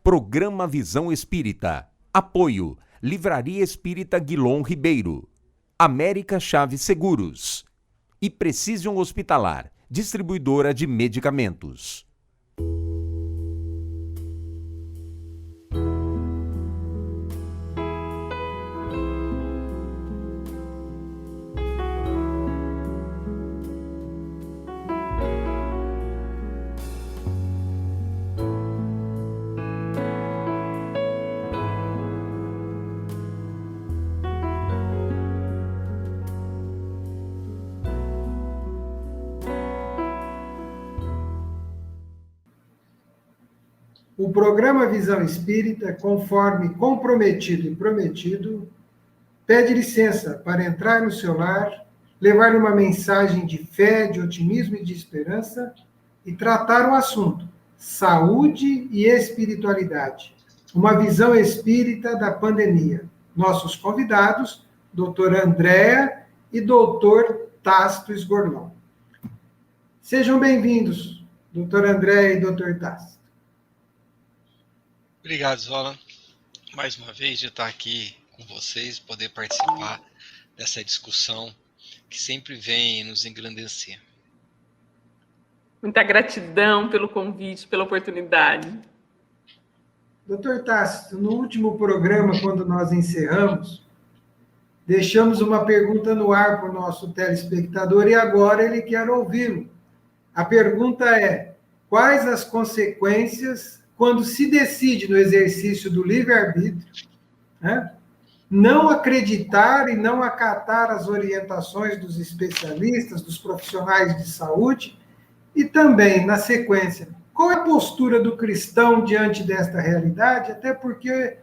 Programa Visão Espírita. Apoio: Livraria Espírita Guilom Ribeiro. América Chaves Seguros. E Precision Hospitalar, distribuidora de medicamentos. O programa Visão Espírita, conforme comprometido e prometido, pede licença para entrar no seu lar, levar uma mensagem de fé, de otimismo e de esperança e tratar o assunto saúde e espiritualidade. Uma visão espírita da pandemia. Nossos convidados, doutora Andréa e doutor Tácito Esgorlão. Sejam bem-vindos, doutora Andréa e doutor Tácito. Obrigado, Zola, mais uma vez de estar aqui com vocês, poder participar dessa discussão que sempre vem nos engrandecer. Muita gratidão pelo convite, pela oportunidade. Doutor Tácito, no último programa, quando nós encerramos, deixamos uma pergunta no ar para o nosso telespectador e agora ele quer ouvi-lo. A pergunta é: quais as consequências quando se decide no exercício do livre-arbítrio, né, não acreditar e não acatar as orientações dos especialistas, dos profissionais de saúde, e também, na sequência, qual é a postura do cristão diante desta realidade, até porque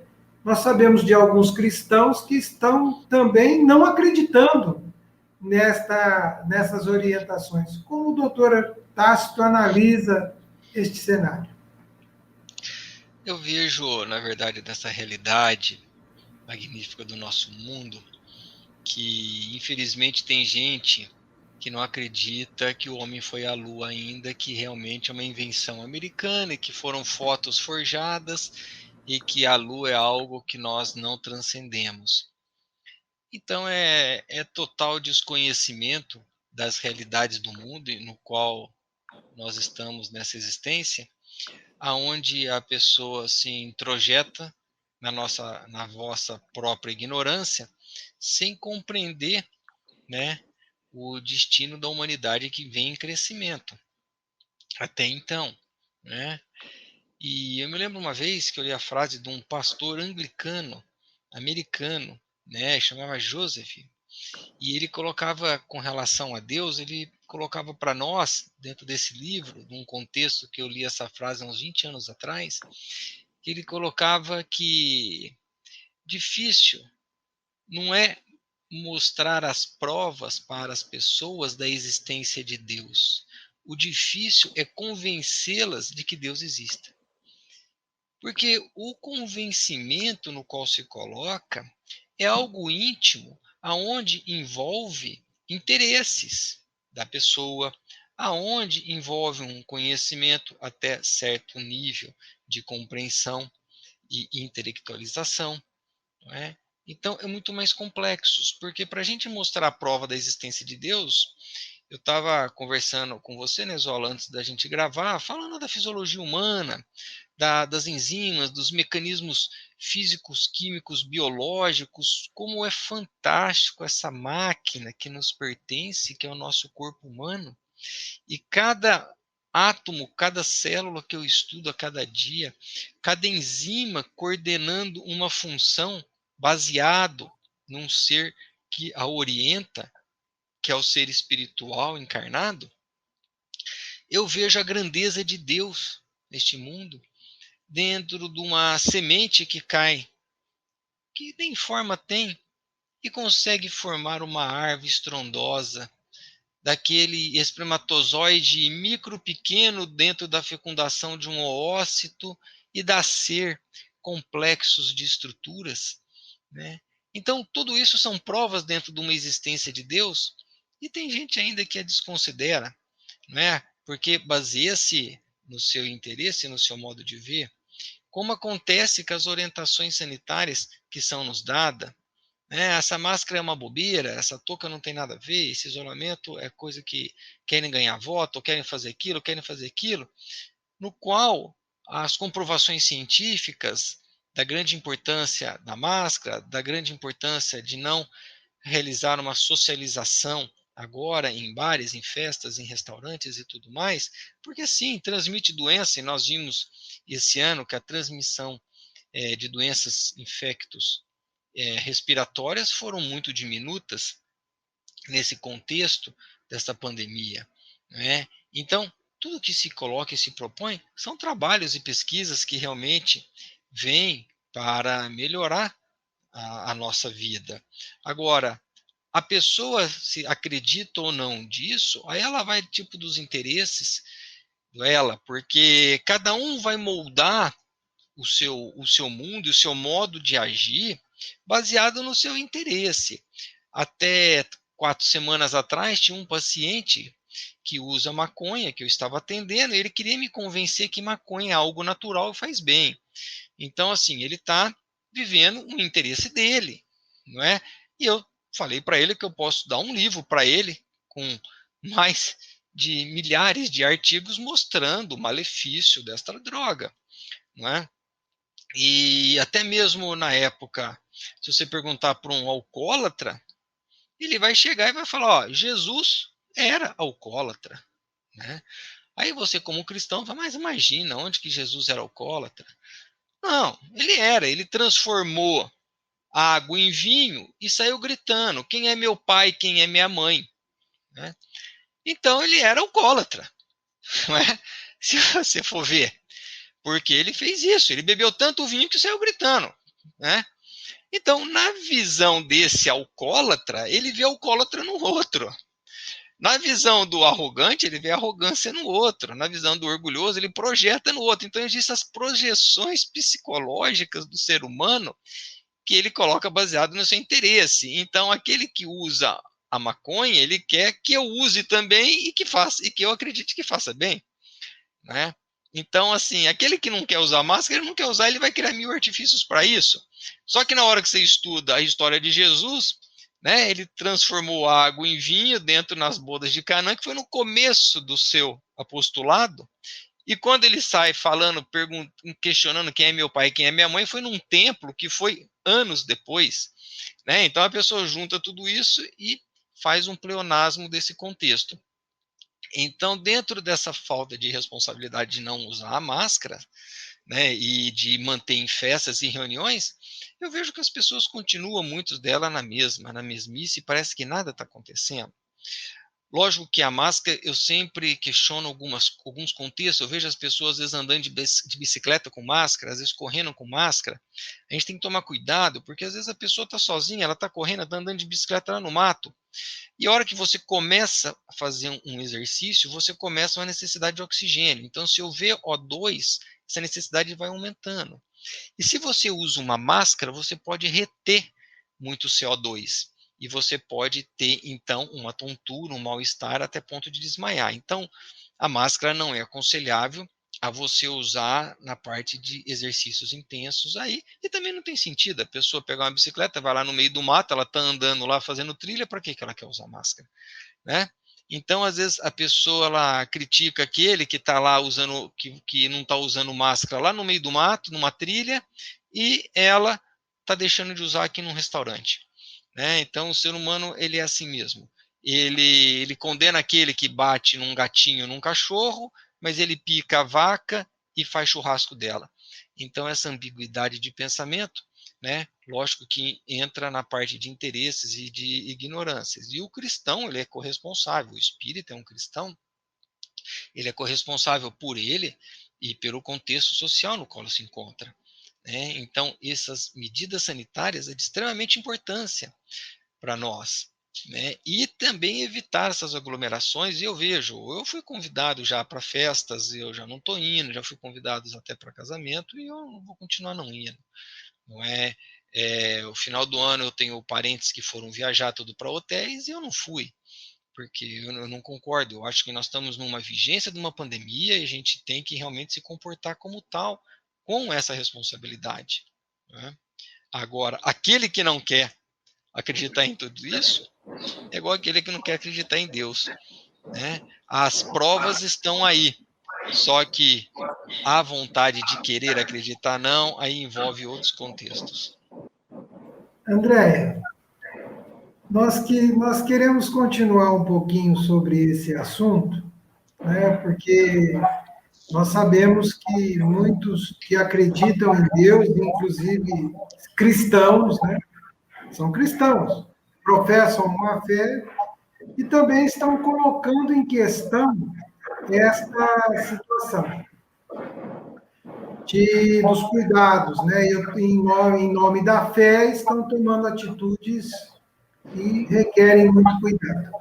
nós sabemos de alguns cristãos que estão também não acreditando nessas orientações. Como o doutor Tácito analisa este cenário? Eu vejo, na verdade, nessa realidade magnífica do nosso mundo, que infelizmente tem gente que não acredita que o homem foi à Lua ainda, que realmente é uma invenção americana e que foram fotos forjadas e que a Lua é algo que nós não transcendemos. Então é total desconhecimento das realidades do mundo no qual nós estamos nessa existência, aonde a pessoa se introjeta na vossa própria ignorância, sem compreender, né, o destino da humanidade que vem em crescimento. Até então, né? E eu me lembro uma vez que eu li a frase de um pastor anglicano, americano, né, chamava Joseph, e ele colocava, com relação a Deus, ele colocava para nós, dentro desse livro, num contexto que eu li essa frase há uns 20 anos atrás, que ele colocava que difícil não é mostrar as provas para as pessoas da existência de Deus. O difícil é convencê-las de que Deus exista. Porque o convencimento no qual se coloca é algo íntimo, aonde envolve interesses da pessoa, aonde envolve um conhecimento até certo nível de compreensão e intelectualização, não é? Então é muito mais complexo, porque para a gente mostrar a prova da existência de Deus, eu estava conversando com você, né, Zola, antes da gente gravar, falando da fisiologia humana, das enzimas, dos mecanismos físicos, químicos, biológicos, como é fantástico essa máquina que nos pertence, que é o nosso corpo humano, e cada átomo, cada célula que eu estudo a cada dia, cada enzima coordenando uma função baseado num ser que a orienta, que é o ser espiritual encarnado, eu vejo a grandeza de Deus neste mundo, dentro de uma semente que cai, que nem forma tem, e consegue formar uma árvore estrondosa, daquele espermatozoide micro pequeno dentro da fecundação de um oócito e dá ser complexos de estruturas, né? Então, tudo isso são provas dentro de uma existência de Deus, e tem gente ainda que a desconsidera, né? Porque baseia-se no seu interesse, no seu modo de ver, como acontece com as orientações sanitárias que são nos dadas. Essa máscara é uma bobeira, essa touca não tem nada a ver, esse isolamento é coisa que querem ganhar voto, ou querem fazer aquilo, no qual as comprovações científicas da grande importância da máscara, da grande importância de não realizar uma socialização agora em bares, em festas, em restaurantes e tudo mais, porque sim, transmite doença, e nós vimos esse ano que a transmissão de doenças infectos respiratórias foram muito diminutas nesse contexto desta pandemia. Né? Então, tudo que se coloca e se propõe são trabalhos e pesquisas que realmente vêm para melhorar a nossa vida. Agora, a pessoa, se acredita ou não disso, aí ela vai tipo dos interesses dela, porque cada um vai moldar o seu mundo, o seu modo de agir, baseado no seu interesse. Até 4 semanas atrás, tinha um paciente que usa maconha, que eu estava atendendo, e ele queria me convencer que maconha é algo natural e faz bem. Então, assim, ele está vivendo o interesse dele, não é? E eu falei para ele que eu posso dar um livro para ele com mais de milhares de artigos mostrando o malefício desta droga, não é? E até mesmo na época, se você perguntar para um alcoólatra, ele vai chegar e vai falar, ó, Jesus era alcoólatra, né? Aí você como cristão fala, mas imagina, onde que Jesus era alcoólatra? Não, ele transformou a água em vinho e saiu gritando, quem é meu pai, quem é minha mãe? Né? Então ele era alcoólatra, não é? Se você for ver, porque ele fez isso, ele bebeu tanto vinho que saiu gritando, né? Então, na visão desse alcoólatra, ele vê alcoólatra no outro. Na visão do arrogante, ele vê arrogância no outro. Na visão do orgulhoso, ele projeta no outro. Então, existem as projeções psicológicas do ser humano que ele coloca baseado no seu interesse. Então, aquele que usa a maconha, ele quer que eu use também e que faça, e que eu acredite que faça bem, né? Então, assim, aquele que não quer usar máscara, ele não quer usar, ele vai criar mil artifícios para isso. Só que na hora que você estuda a história de Jesus, né, ele transformou a água em vinho dentro nas bodas de Canaã, que foi no começo do seu apostolado. E quando ele sai falando, questionando quem é meu pai e quem é minha mãe, foi num templo que foi anos depois. Né? Então a pessoa junta tudo isso e faz um pleonasmo desse contexto. Então, dentro dessa falta de responsabilidade de não usar a máscara, né, e de manter em festas e reuniões, eu vejo que as pessoas continuam, muitos delas, na mesmice, e parece que nada está acontecendo. Lógico que a máscara, eu sempre questiono alguns contextos, eu vejo as pessoas às vezes andando de bicicleta com máscara, às vezes correndo com máscara, a gente tem que tomar cuidado, porque às vezes a pessoa está sozinha, ela está correndo, está andando de bicicleta lá no mato, e a hora que você começa a fazer um exercício, você começa uma necessidade de oxigênio, então se eu ver O2, essa necessidade vai aumentando. E se você usa uma máscara, você pode reter muito CO2. E você pode ter, então, uma tontura, um mal-estar até ponto de desmaiar. Então, a máscara não é aconselhável a você usar na parte de exercícios intensos aí. E também não tem sentido a pessoa pegar uma bicicleta, vai lá no meio do mato, ela está andando lá fazendo trilha, para que ela quer usar máscara? Né? Então, às vezes, a pessoa ela critica aquele que está lá usando, que não está usando máscara lá no meio do mato, numa trilha, e ela está deixando de usar aqui num restaurante. Né? Então, o ser humano ele é assim mesmo. Ele condena aquele que bate num gatinho, num cachorro, mas ele pica a vaca e faz churrasco dela. Então, essa ambiguidade de pensamento, né? Lógico que entra na parte de interesses e de ignorâncias. E o cristão, ele é corresponsável. O espírita é um cristão, ele é corresponsável por ele e pelo contexto social no qual se encontra. Né? Então, essas medidas sanitárias é de extremamente importância para nós. Né? E também evitar essas aglomerações. E eu vejo, eu fui convidado já para festas, eu já não estou indo, já fui convidado até para casamento e eu não vou continuar não indo. Não é, o final do ano eu tenho parentes que foram viajar tudo para hotéis e eu não fui, porque eu não concordo. Eu acho que nós estamos numa vigência de uma pandemia e a gente tem que realmente se comportar como tal, com essa responsabilidade, né? Agora, aquele que não quer acreditar em tudo isso é igual aquele que não quer acreditar em Deus, né? As provas estão aí, só que a vontade de querer acreditar não, aí envolve outros contextos. Andréia, nós queremos continuar um pouquinho sobre esse assunto, né? Porque nós sabemos que muitos que acreditam em Deus, inclusive cristãos, né? São cristãos, professam uma fé e também estão colocando em questão esta situação dos cuidados, né? Em nome da fé, estão tomando atitudes que requerem muito cuidado.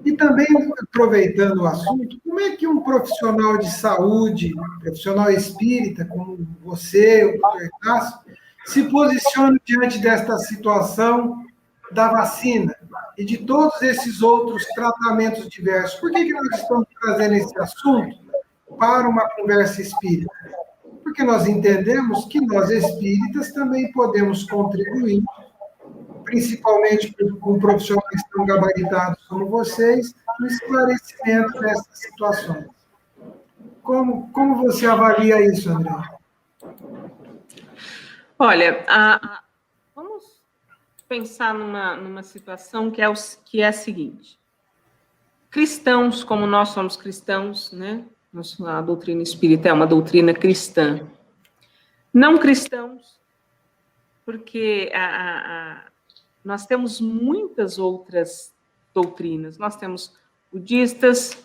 E também, aproveitando o assunto, como é que um profissional de saúde, profissional espírita, como você, o Dr. Tássio, se posiciona diante desta situação da vacina e de todos esses outros tratamentos diversos? Por que nós estamos trazendo esse assunto para uma conversa espírita? Porque nós entendemos que nós espíritas também podemos contribuir, principalmente com profissionais tão gabaritados como vocês, no esclarecimento dessas situações. Como você avalia isso, André? Olha, vamos pensar numa situação que é a seguinte. Cristãos, como nós somos cristãos, né? A doutrina espírita é uma doutrina cristã. Não cristãos, porque nós temos muitas outras doutrinas. Nós temos budistas,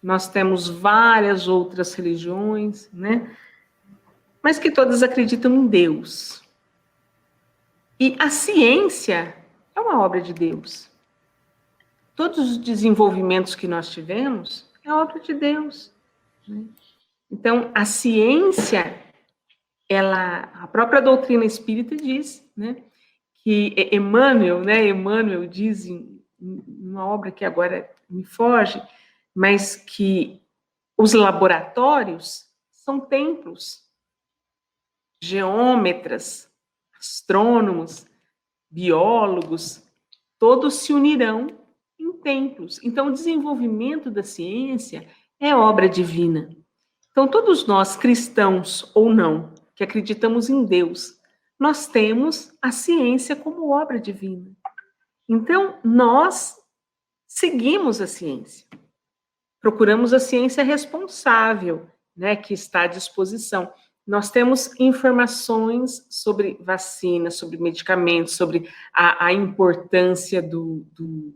nós temos várias outras religiões, né? Mas que todas acreditam em Deus. E a ciência é uma obra de Deus. Todos os desenvolvimentos que nós tivemos é obra de Deus, né? Então, a ciência, a própria doutrina espírita diz, né, que Emmanuel diz em uma obra que agora me foge, mas que os laboratórios são templos. Geômetras, astrônomos, biólogos, todos se unirão em templos. Então, o desenvolvimento da ciência é obra divina. Então, todos nós, cristãos ou não, que acreditamos em Deus, nós temos a ciência como obra divina. Então, nós seguimos a ciência. Procuramos a ciência responsável, né, que está à disposição. Nós temos informações sobre vacinas, sobre medicamentos, sobre a importância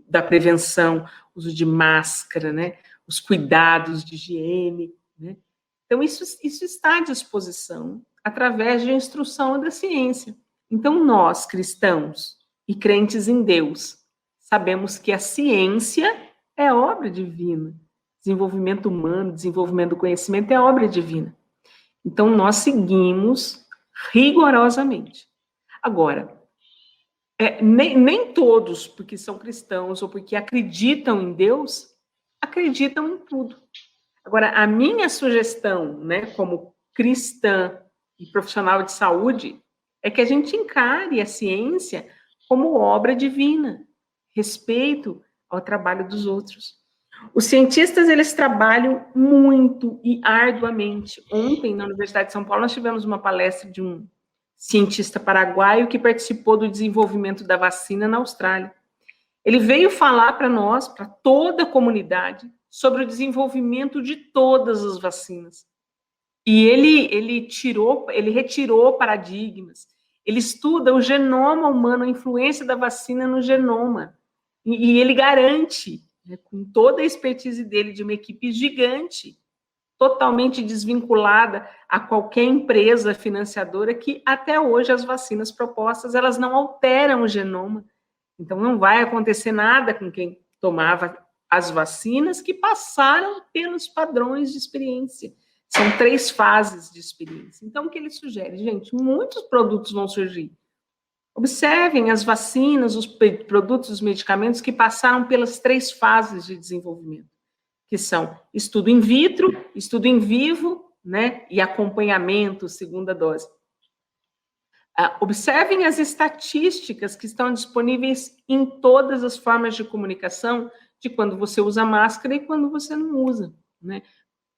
da prevenção, uso de máscara, né, os cuidados de higiene, né? Então, isso está à disposição através de instrução da ciência. Então, nós, cristãos e crentes em Deus, sabemos que a ciência é obra divina. Desenvolvimento humano, desenvolvimento do conhecimento é obra divina. Então, nós seguimos rigorosamente. Agora, nem todos, porque são cristãos ou porque acreditam em Deus, acreditam em tudo. Agora, a minha sugestão, né, como cristã e profissional de saúde, é que a gente encare a ciência como obra divina, respeito ao trabalho dos outros. Os cientistas, eles trabalham muito e arduamente. Ontem, na Universidade de São Paulo, nós tivemos uma palestra de um cientista paraguaio que participou do desenvolvimento da vacina na Austrália. Ele veio falar para nós, para toda a comunidade, sobre o desenvolvimento de todas as vacinas. E ele retirou paradigmas. Ele estuda o genoma humano, a influência da vacina no genoma. E ele garante, né, com toda a expertise dele, de uma equipe gigante, totalmente desvinculada a qualquer empresa financiadora, que até hoje as vacinas propostas, elas não alteram o genoma. Então, não vai acontecer nada com quem tomava as vacinas que passaram pelos padrões de experiência. São 3 fases de experiência. Então, o que ele sugere? Gente, muitos produtos vão surgir. Observem as vacinas, os produtos, os medicamentos que passaram pelas 3 fases de desenvolvimento, que são estudo in vitro, estudo in vivo né? E acompanhamento, segunda dose. Observem as estatísticas que estão disponíveis em todas as formas de comunicação, de quando você usa máscara e quando você não usa, né?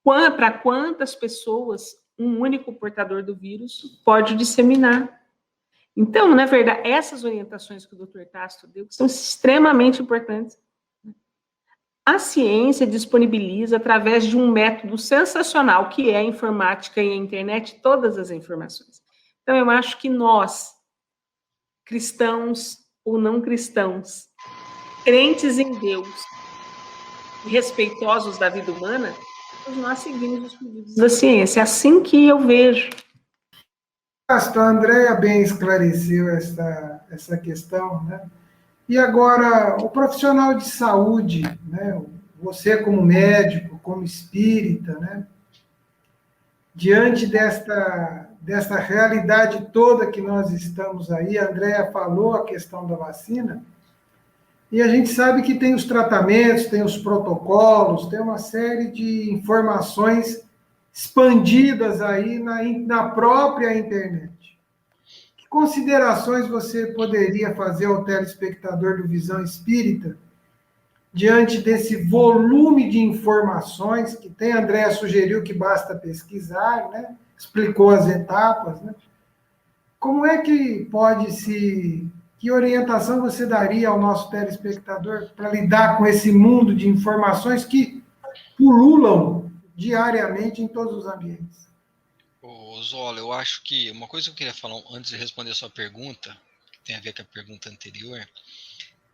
Para quantas pessoas um único portador do vírus pode disseminar. Então, na verdade, essas orientações que o Dr. Tássio deu são extremamente importantes. A ciência disponibiliza, através de um método sensacional, que é a informática e a internet, todas as informações. Então, eu acho que nós, cristãos ou não cristãos, crentes em Deus e respeitosos da vida humana, nós seguimos os pedidos da ciência. É assim que eu vejo. A Andréia bem esclareceu essa questão, né? E agora, o profissional de saúde, né? Você como médico, como espírita, né? Diante desta realidade toda que nós estamos aí, a Andréia falou a questão da vacina, e a gente sabe que tem os tratamentos, tem os protocolos, tem uma série de informações expandidas aí na própria internet. Que considerações você poderia fazer ao telespectador do Visão Espírita diante desse volume de informações que tem? A Andréa sugeriu que basta pesquisar, né? Explicou as etapas, né? Como é que que orientação você daria ao nosso telespectador para lidar com esse mundo de informações que pululam diariamente em todos os ambientes? Zola, eu acho que uma coisa que eu queria falar antes de responder a sua pergunta, que tem a ver com a pergunta anterior,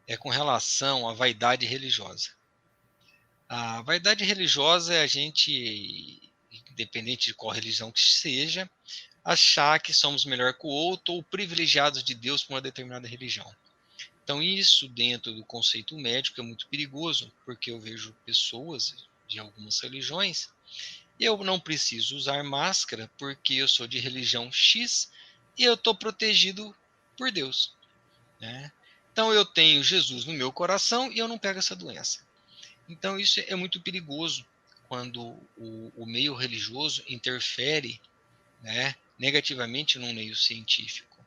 é com relação à vaidade religiosa. A vaidade religiosa é a gente, independente de qual religião que seja, achar que somos melhor que o outro ou privilegiados de Deus por uma determinada religião. Então, isso dentro do conceito médico é muito perigoso, porque eu vejo pessoas de algumas religiões, eu não preciso usar máscara porque eu sou de religião X e eu estou protegido por Deus, né? Então, eu tenho Jesus no meu coração e eu não pego essa doença. Então, isso é muito perigoso quando o meio religioso interfere, né, negativamente no meio científico.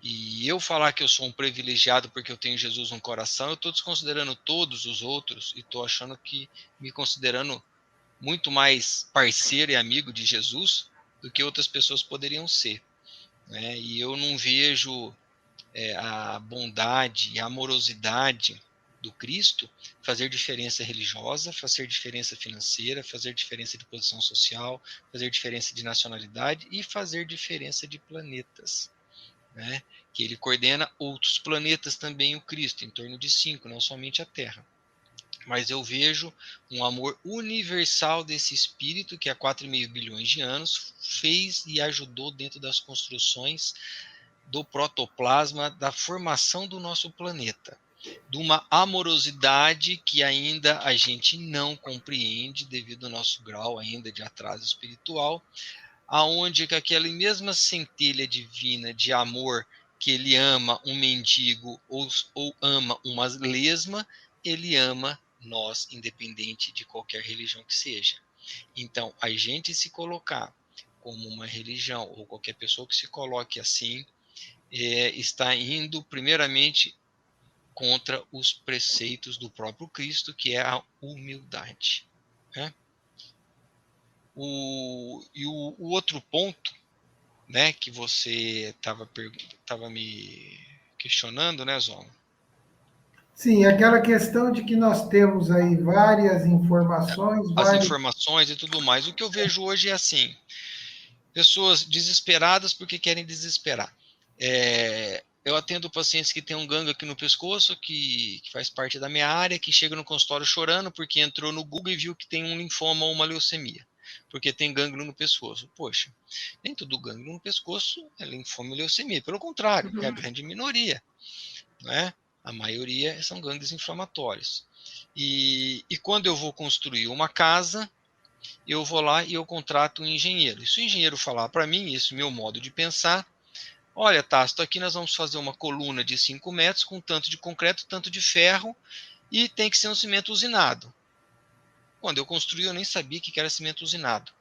E eu falar que eu sou um privilegiado porque eu tenho Jesus no coração, eu estou desconsiderando todos os outros e estou achando que me considerando muito mais parceiro e amigo de Jesus do que outras pessoas poderiam ser, né? E eu não vejo a bondade e a amorosidade do Cristo fazer diferença religiosa, fazer diferença financeira, fazer diferença de posição social, fazer diferença de nacionalidade e fazer diferença de planetas, né? Que ele coordena outros planetas também, o Cristo, em torno de 5, não somente a Terra. Mas eu vejo um amor universal desse espírito que há 4,5 bilhões de anos fez e ajudou dentro das construções do protoplasma, da formação do nosso planeta, de uma amorosidade que ainda a gente não compreende devido ao nosso grau ainda de atraso espiritual, aonde que aquela mesma centelha divina de amor que ele ama um mendigo ou ama uma lesma, ele ama nós, independente de qualquer religião que seja. Então, a gente se colocar como uma religião, ou qualquer pessoa que se coloque assim, está indo, primeiramente, contra os preceitos do próprio Cristo, que é a humildade, né? O outro ponto, né, que você estava me questionando, né, Zola? Sim, aquela questão de que nós temos aí várias informações, As informações e tudo mais. O que eu vejo hoje é assim, pessoas desesperadas porque querem desesperar. Eu atendo pacientes que têm um gangue aqui no pescoço, que faz parte da minha área, que chega no consultório chorando porque entrou no Google e viu que tem um linfoma ou uma leucemia, porque tem gânglio no pescoço. Poxa, nem todo gânglio no pescoço é linfoma e leucemia, pelo contrário, é a grande minoria, né? A maioria são gânglios inflamatórios. E quando eu vou construir uma casa, eu vou lá e eu contrato um engenheiro. E se o engenheiro falar para mim, esse é o meu modo de pensar, olha, Tássio, aqui nós vamos fazer uma coluna de 5 metros com tanto de concreto, tanto de ferro, e tem que ser um cimento usinado. Quando eu construí, eu nem sabia que era cimento usinado.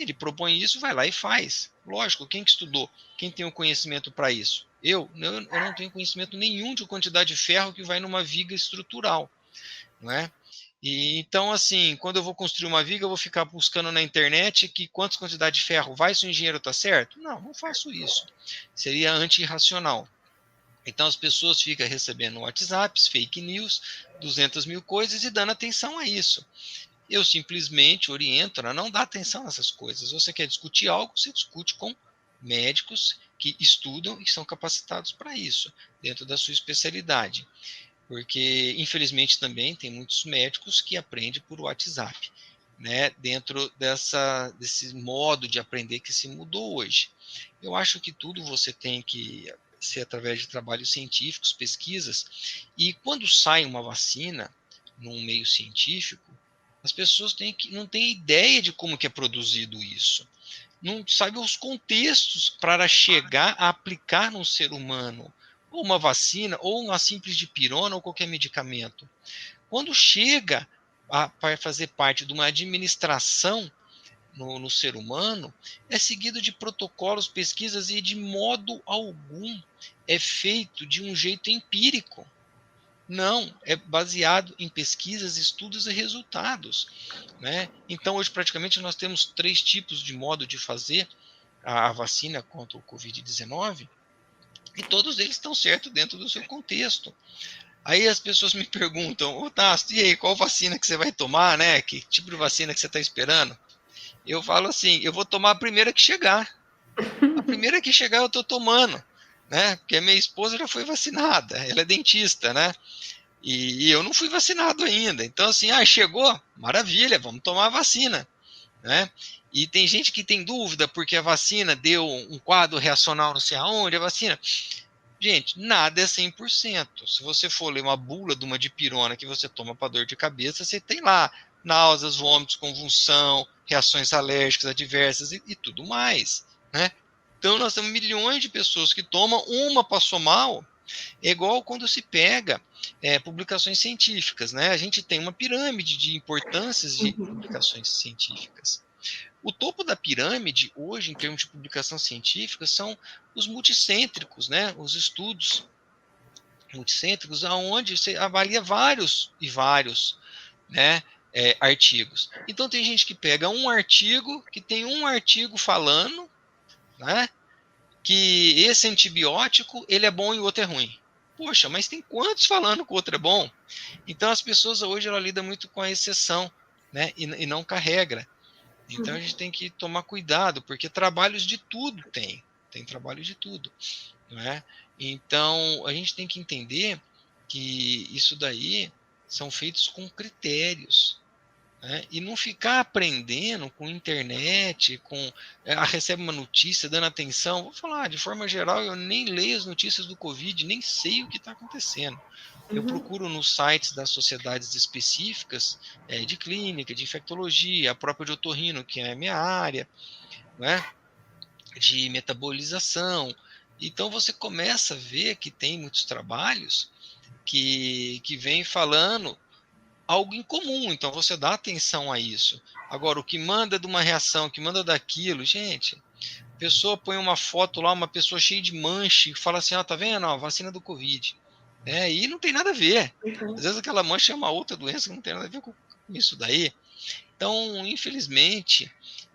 Ele propõe isso, vai lá e faz. Lógico, quem que estudou? Quem tem o conhecimento para isso? Eu não tenho conhecimento nenhum de quantidade de ferro que vai numa viga estrutural, não é? E, então, assim, quando eu vou construir uma viga, eu vou ficar buscando na internet quantas quantidade de ferro vai, se o engenheiro está certo? Não faço isso. Seria anti-irracional. Então, as pessoas ficam recebendo WhatsApps, fake news, 200 mil coisas e dando atenção a isso. Eu simplesmente oriento a não dar atenção a essas coisas. Você quer discutir algo, você discute com médicos que estudam e são capacitados para isso, dentro da sua especialidade. Porque, infelizmente, também tem muitos médicos que aprendem por WhatsApp, né, dentro desse modo de aprender que se mudou hoje. Eu acho que tudo você tem que ser através de trabalhos científicos, pesquisas, e quando sai uma vacina num meio científico, as pessoas não têm ideia de como que é produzido isso. Não sabem os contextos para chegar a aplicar no ser humano, ou uma vacina, ou uma simples dipirona, ou qualquer medicamento. Quando chega para fazer parte de uma administração no ser humano, é seguido de protocolos, pesquisas, e de modo algum é feito de um jeito empírico. Não, é baseado em pesquisas, estudos e resultados, né? Então, hoje, praticamente, nós temos 3 tipos de modo de fazer a vacina contra o Covid-19, e todos eles estão certos dentro do seu contexto. Aí as pessoas me perguntam, Tasso, e aí, qual vacina que você vai tomar, né? Que tipo de vacina que você está esperando? Eu falo assim, eu vou tomar a primeira que chegar. A primeira que chegar eu estou tomando, né? Porque a minha esposa já foi vacinada, ela é dentista, né? E eu não fui vacinado ainda. Então, assim, chegou, maravilha, vamos tomar a vacina, né? E tem gente que tem dúvida porque a vacina deu um quadro reacional não sei aonde, a vacina... Gente, nada é 100%. Se você for ler uma bula de uma dipirona que você toma para dor de cabeça, você tem lá náuseas, vômitos, convulsão, reações alérgicas adversas e tudo mais, né? Então, nós temos milhões de pessoas que tomam, uma passou mal. É igual quando se pega publicações científicas, né? A gente tem uma pirâmide de importâncias de publicações científicas. O topo da pirâmide, hoje, em termos de publicação científica, são os multicêntricos, né? Os estudos multicêntricos, onde você avalia vários e vários, né, artigos. Então, tem gente que pega um artigo, que tem um artigo falando, né, que esse antibiótico ele é bom e o outro é ruim. Poxa, mas tem quantos falando que o outro é bom? Então, as pessoas hoje ela lidam muito com a exceção, né, e não com a regra. Então, a gente tem que tomar cuidado, porque trabalhos de tudo tem trabalho de tudo, né? Então, a gente tem que entender que isso daí são feitos com critérios, né? E não ficar aprendendo com internet, recebe uma notícia, dando atenção. Vou falar, de forma geral, eu nem leio as notícias do Covid, nem sei o que está acontecendo. Eu procuro nos sites das sociedades específicas de clínica, de infectologia, a própria de otorrino, que é a minha área, né? De metabolização. Então você começa a ver que tem muitos trabalhos que vêm falando algo em comum, então você dá atenção a isso. Agora, o que manda de uma reação, o que manda daquilo, gente, a pessoa põe uma foto lá, uma pessoa cheia de mancha, e fala assim, tá vendo, a vacina do Covid. E não tem nada a ver. Às vezes aquela mancha é uma outra doença que não tem nada a ver com isso daí. Então, infelizmente,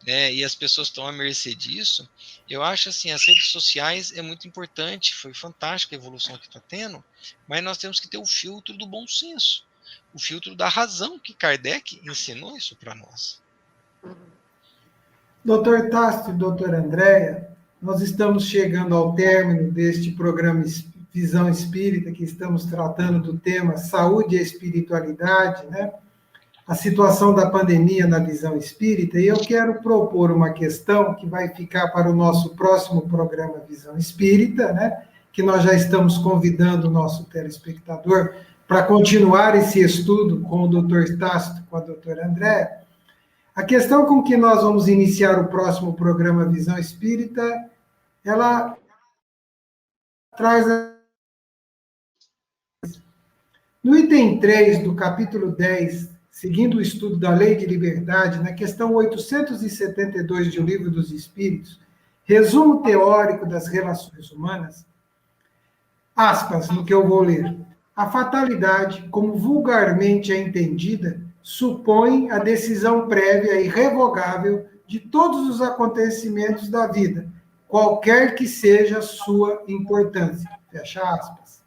e as pessoas estão à mercê disso, eu acho assim, as redes sociais é muito importante, foi fantástica a evolução que está tendo, mas nós temos que ter o filtro do bom senso, o filtro da razão, que Kardec ensinou isso para nós. Doutor Tasso e doutora Andréia, nós estamos chegando ao término deste programa Visão Espírita, que estamos tratando do tema Saúde e Espiritualidade, né? A situação da pandemia na visão espírita, e eu quero propor uma questão que vai ficar para o nosso próximo programa Visão Espírita, né? Que nós já estamos convidando o nosso telespectador para continuar esse estudo com o doutor Tasso, com a doutora Andréia. A questão com que nós vamos iniciar o próximo programa Visão Espírita, ela traz... No item 3 do capítulo 10, seguindo o estudo da Lei de Liberdade, na questão 872 de O Livro dos Espíritos, resumo teórico das relações humanas, aspas, no que eu vou ler. A fatalidade, como vulgarmente é entendida, supõe a decisão prévia e irrevogável de todos os acontecimentos da vida, qualquer que seja a sua importância. Fecha aspas.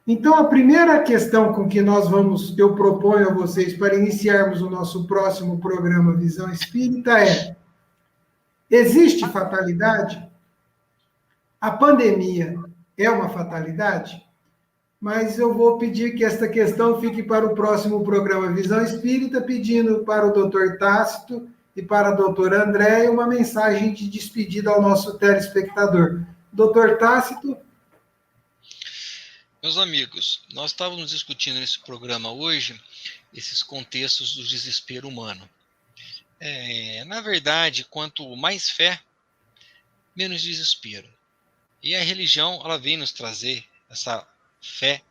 Então, a primeira questão com que eu proponho a vocês para iniciarmos o nosso próximo programa Visão Espírita é: existe fatalidade? A pandemia é uma fatalidade? Mas eu vou pedir que esta questão fique para o próximo programa Visão Espírita, pedindo para o Dr. Tácito e para a doutora Andréia uma mensagem de despedida ao nosso telespectador. Dr. Tácito. Meus amigos, nós estávamos discutindo nesse programa hoje esses contextos do desespero humano. Na verdade, quanto mais fé, menos desespero. E a religião, ela vem nos trazer essa fé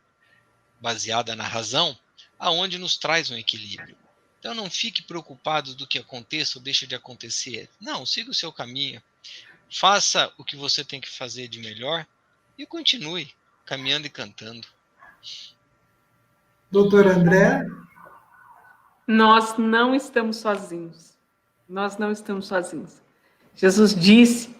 baseada na razão, aonde nos traz um equilíbrio. Então não fique preocupado do que aconteça ou deixa de acontecer. Não, siga o seu caminho. Faça o que você tem que fazer de melhor e continue caminhando e cantando. Doutor André. Nós não estamos sozinhos. Nós não estamos sozinhos. Jesus disse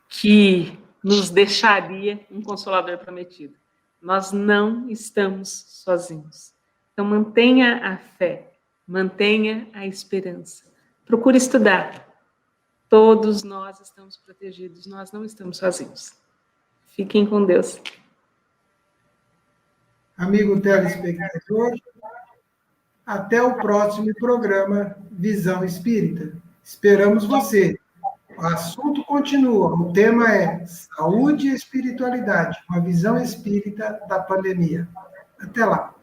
que nos deixaria um Consolador prometido. Nós não estamos sozinhos. Então, mantenha a fé, mantenha a esperança. Procure estudar. Todos nós estamos protegidos, nós não estamos sozinhos. Fiquem com Deus. Amigo telespectador, até o próximo programa Visão Espírita. Esperamos você. O assunto continua. O tema é Saúde e Espiritualidade, uma visão espírita da pandemia. Até lá.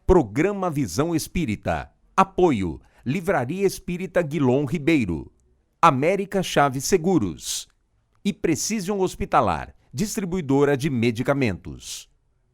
Programa Visão Espírita. Apoio: Livraria Espírita Guilom Ribeiro. América Chaves Seguros. E Precision Hospitalar, distribuidora de medicamentos.